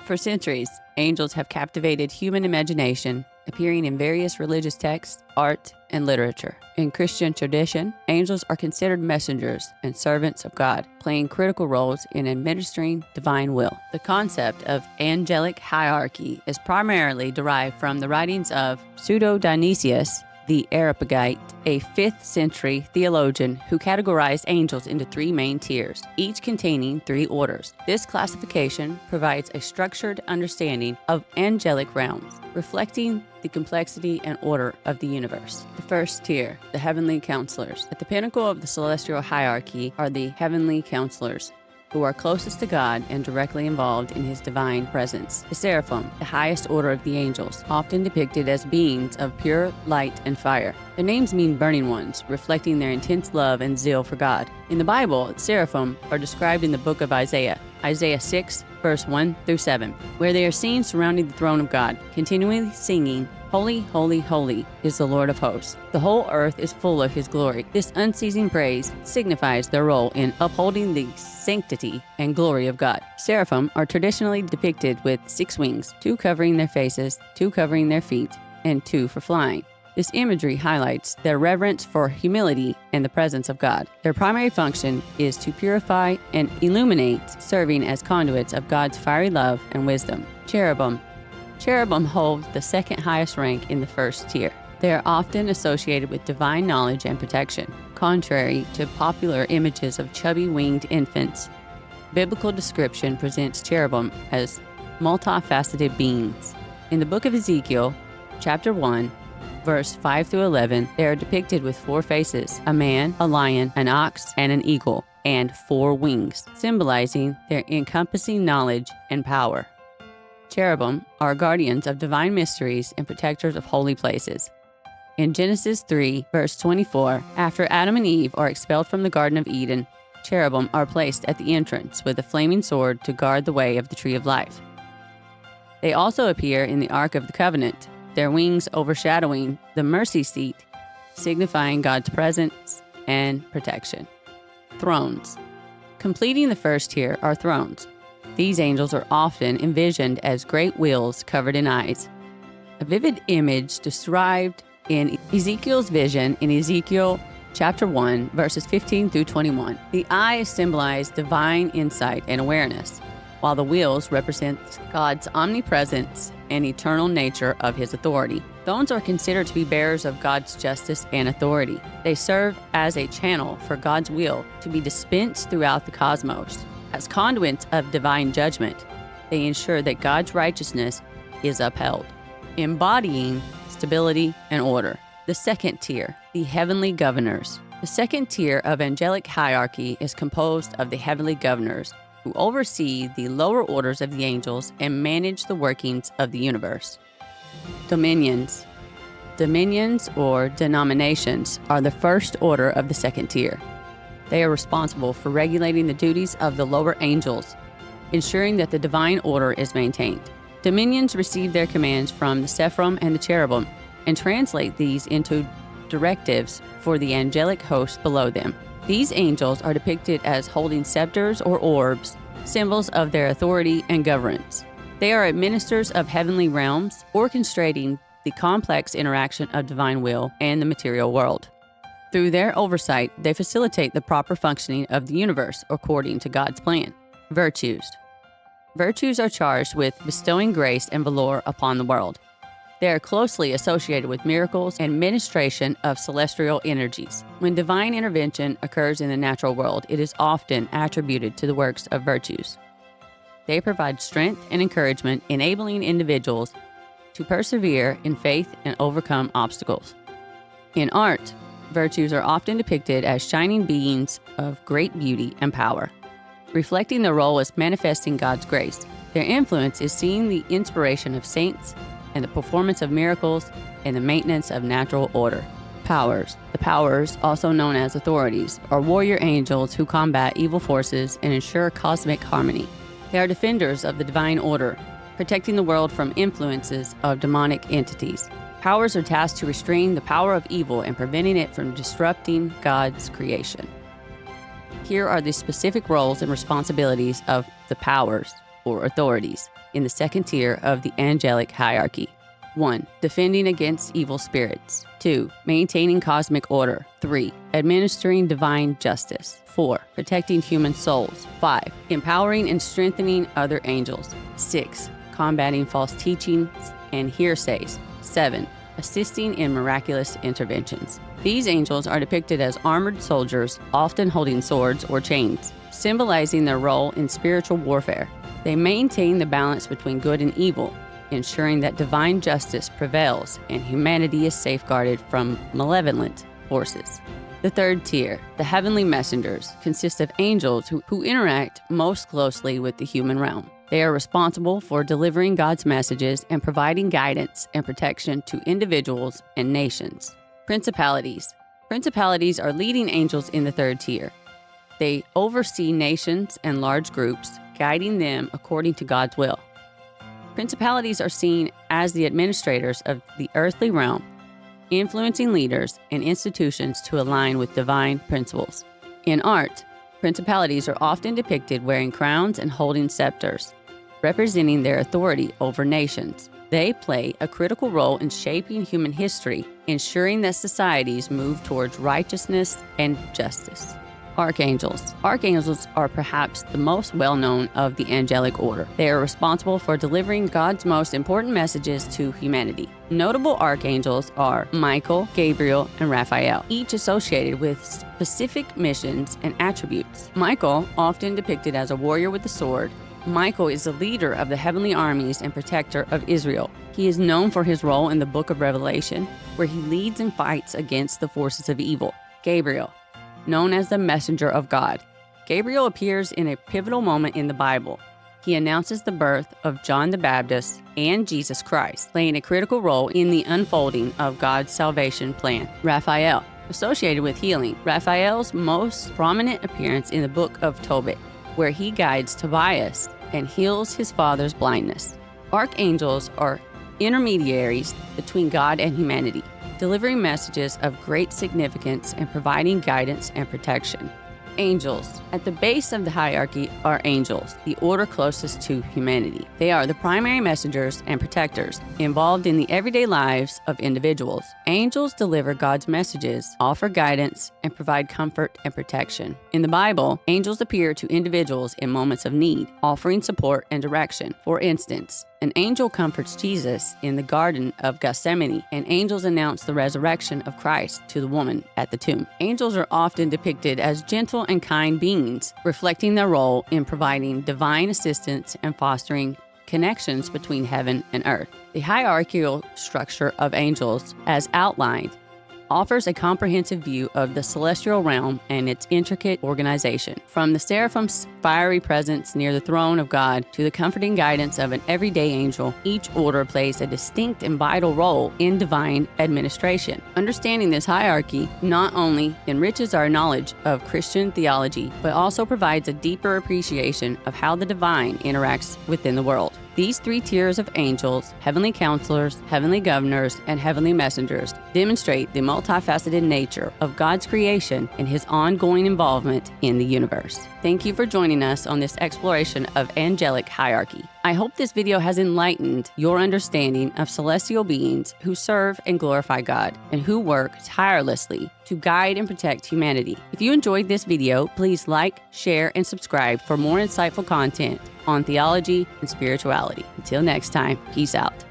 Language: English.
For centuries, angels have captivated human imagination, appearing in various religious texts, art, and literature. In Christian tradition, angels are considered messengers and servants of God, playing critical roles in administering divine will. The concept of angelic hierarchy is primarily derived from the writings of Pseudo-Dionysius the Areopagite, a 5th century theologian who categorized angels into 3 main tiers, each containing 3 orders. This classification provides a structured understanding of angelic realms, reflecting the complexity and order of the universe. The first tier, the heavenly counselors. At the pinnacle of the celestial hierarchy are the heavenly counselors, who are closest to God and directly involved in His divine presence. The seraphim, the highest order of the angels, often depicted as beings of pure light and fire. Their names mean burning ones, reflecting their intense love and zeal for God. In the Bible, seraphim are described in the book of Isaiah, Isaiah 6, verse 1 through 7, where they are seen surrounding the throne of God, continually singing, "Holy, holy, holy is the Lord of hosts. The whole earth is full of His glory." This unceasing praise signifies their role in upholding the sanctity and glory of God. Seraphim are traditionally depicted with 6 wings, 2 covering their faces, 2 covering their feet, and 2 for flying. This imagery highlights their reverence for humility and the presence of God. Their primary function is to purify and illuminate, serving as conduits of God's fiery love and wisdom. Cherubim. Cherubim hold the second highest rank in the first tier. They are often associated with divine knowledge and protection, contrary to popular images of chubby winged infants. Biblical description presents cherubim as multifaceted beings. In the book of Ezekiel, chapter 1, verse 5 through 11, they are depicted with 4 faces, a man, a lion, an ox, and an eagle, and 4 wings, symbolizing their encompassing knowledge and power. Cherubim are guardians of divine mysteries and protectors of holy places. In Genesis 3, verse 24, after Adam and Eve are expelled from the Garden of Eden, cherubim are placed at the entrance with a flaming sword to guard the way of the tree of life. They also appear in the Ark of the Covenant, their wings overshadowing the mercy seat, signifying God's presence and protection. Thrones. Completing the first tier are thrones. These angels are often envisioned as great wheels covered in eyes. A vivid image described in Ezekiel's vision in Ezekiel chapter 1, verses 15 through 21. The eyes symbolize divine insight and awareness, while the wheels represent God's omnipresence and eternal nature of His authority. Thrones are considered to be bearers of God's justice and authority. They serve as a channel for God's will to be dispensed throughout the cosmos. As conduits of divine judgment, they ensure that God's righteousness is upheld, embodying stability and order. The second tier, the heavenly governors. The second tier of angelic hierarchy is composed of the heavenly governors, who oversee the lower orders of the angels and manage the workings of the universe. Dominions. Dominions, or denominations, are the first order of the second tier. They are responsible for regulating the duties of the lower angels, ensuring that the divine order is maintained. Dominions receive their commands from the Seraphim and the cherubim and translate these into directives for the angelic host below them. These angels are depicted as holding scepters or orbs, symbols of their authority and governance. They are administrators of heavenly realms, orchestrating the complex interaction of divine will and the material world. Through their oversight, they facilitate the proper functioning of the universe according to God's plan. Virtues. Virtues are charged with bestowing grace and valor upon the world. They are closely associated with miracles and ministration of celestial energies. When divine intervention occurs in the natural world, it is often attributed to the works of virtues. They provide strength and encouragement, enabling individuals to persevere in faith and overcome obstacles. In art, virtues are often depicted as shining beings of great beauty and power, reflecting their role as manifesting God's grace. Their influence is seeing the inspiration of saints and the performance of miracles and the maintenance of natural order. Powers. The powers, also known as authorities, are warrior angels who combat evil forces and ensure cosmic harmony. They are defenders of the divine order, protecting the world from influences of demonic entities. Powers are tasked to restrain the power of evil and preventing it from disrupting God's creation. Here are the specific roles and responsibilities of the powers, or authorities in the second tier of the angelic hierarchy. 1. Defending against evil spirits. 2. Maintaining cosmic order. 3. Administering divine justice. 4. Protecting human souls. 5. Empowering and strengthening other angels. 6. Combating false teachings and hearsays. 7. Assisting in miraculous interventions. These angels are depicted as armored soldiers, often holding swords or chains, symbolizing their role in spiritual warfare. They maintain the balance between good and evil, ensuring that divine justice prevails and humanity is safeguarded from malevolent forces. The third tier, the heavenly messengers, consist of angels who interact most closely with the human realm. They are responsible for delivering God's messages and providing guidance and protection to individuals and nations. Principalities. Principalities are leading angels in the third tier. They oversee nations and large groups, guiding them according to God's will. Principalities are seen as the administrators of the earthly realm, influencing leaders and institutions to align with divine principles. In art, principalities are often depicted wearing crowns and holding scepters, representing their authority over nations. They play a critical role in shaping human history, ensuring that societies move towards righteousness and justice. Archangels. Archangels are perhaps the most well-known of the angelic order. They are responsible for delivering God's most important messages to humanity. Notable archangels are Michael, Gabriel, and Raphael, each associated with specific missions and attributes. Michael, often depicted as a warrior with a sword, Michael is the leader of the heavenly armies and protector of Israel. He is known for his role in the book of Revelation, where he leads and fights against the forces of evil. Gabriel, known as the messenger of God. Gabriel appears in a pivotal moment in the Bible. He announces the birth of John the Baptist and Jesus Christ, playing a critical role in the unfolding of God's salvation plan. Raphael, associated with healing. Raphael's most prominent appearance in the book of Tobit, where he guides Tobias and heals his father's blindness. Archangels are intermediaries between God and humanity, delivering messages of great significance and providing guidance and protection. Angels. At the base of the hierarchy are angels, the order closest to humanity. They are the primary messengers and protectors involved in the everyday lives of individuals. Angels deliver God's messages, offer guidance, and provide comfort and protection. In the Bible, angels appear to individuals in moments of need, offering support and direction. For instance, an angel comforts Jesus in the Garden of Gethsemane, and angels announce the resurrection of Christ to the woman at the tomb. Angels are often depicted as gentle and kind beings, reflecting their role in providing divine assistance and fostering connections between heaven and earth. The hierarchical structure of angels, as outlined, offers a comprehensive view of the celestial realm and its intricate organization. From the seraphim's fiery presence near the throne of God to the comforting guidance of an everyday angel, each order plays a distinct and vital role in divine administration. Understanding this hierarchy not only enriches our knowledge of Christian theology, but also provides a deeper appreciation of how the divine interacts within the world. These three tiers of angels, heavenly counselors, heavenly governors, and heavenly messengers, demonstrate the multifaceted nature of God's creation and his ongoing involvement in the universe. Thank you for joining us on this exploration of angelic hierarchy. I hope this video has enlightened your understanding of celestial beings who serve and glorify God and who work tirelessly to guide and protect humanity. If you enjoyed this video, please like, share, and subscribe for more insightful content on theology and spirituality. Until next time, peace out.